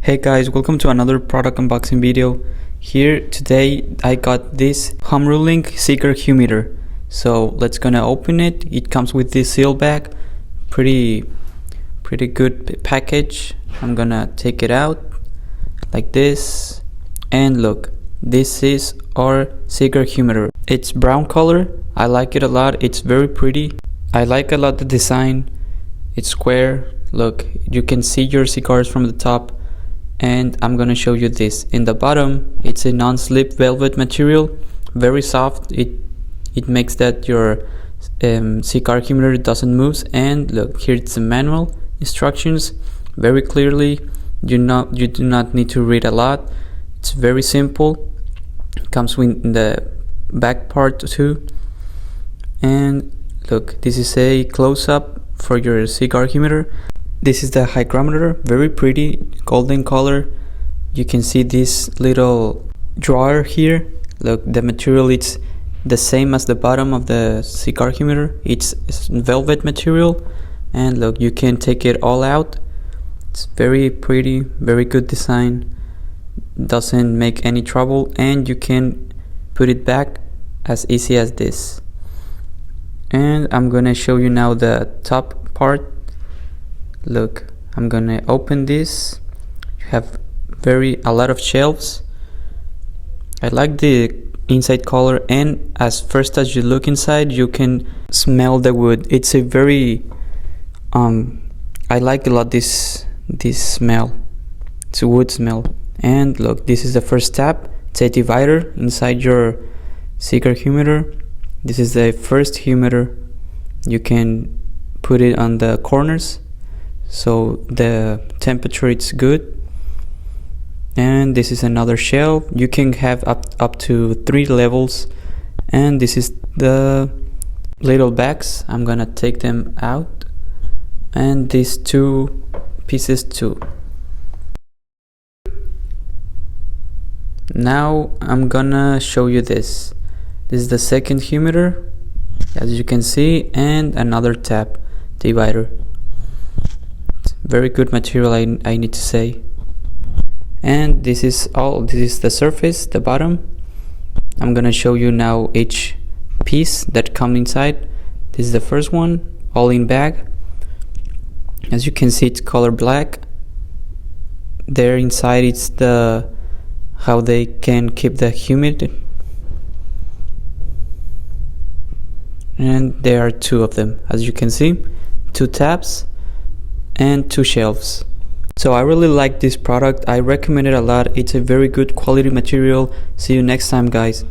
Hey guys, welcome to another product unboxing video. Here today I got this Homruilink Cigar Humidor. So let's gonna open it. It comes with this seal bag. Pretty good package. I'm gonna take it out like this. And look, this is our cigar humidor. It's brown color. I like it a lot. It's very pretty. I like a lot the design. It's square. Look, you can see your cigars from the top. And I'm gonna show you this. In the bottom, it's a non-slip velvet material, very soft. It makes that your cigar humidor doesn't move. And look, here it's the manual instructions, very clearly. You do not need to read a lot. It's very simple. It comes with the back part too. And look, this is a close-up for your cigar humidor. This is the hygrometer, very pretty, golden color. You can see this little drawer here. Look, the material it's the same as the bottom of the cigar humidor. It's velvet material, and look, you can take it all out. It's very pretty, very good design. Doesn't make any trouble, and you can put it back as easy as this. And I'm gonna show you now the top part. Look, I'm gonna open this. You have a lot of shelves. I like the inside color, and as you look inside, you can smell the wood. It's a very I like a lot this smell. It's a wood smell. And look, this is the first tab. It's a divider inside your cigar humidor. This is the first humidor. You can put it on the corners so the temperature is good. And this is another shelf. You can have up to 3 levels. And this is the little bags. I'm gonna take them out, and these 2 pieces too. Now I'm gonna show you this. This is the second humidor, as you can see, and another tab divider. Very good material, I need to say. And this is the surface, the bottom. I'm gonna show you now each piece that comes inside. This is the first one, all in bag. As you can see, it's color black. There inside it's how they can keep the humid. And there are 2 of them, as you can see, 2 tabs and 2 shelves. So I really like this product. I recommend it a lot. It's a very good quality material. See you next time, guys.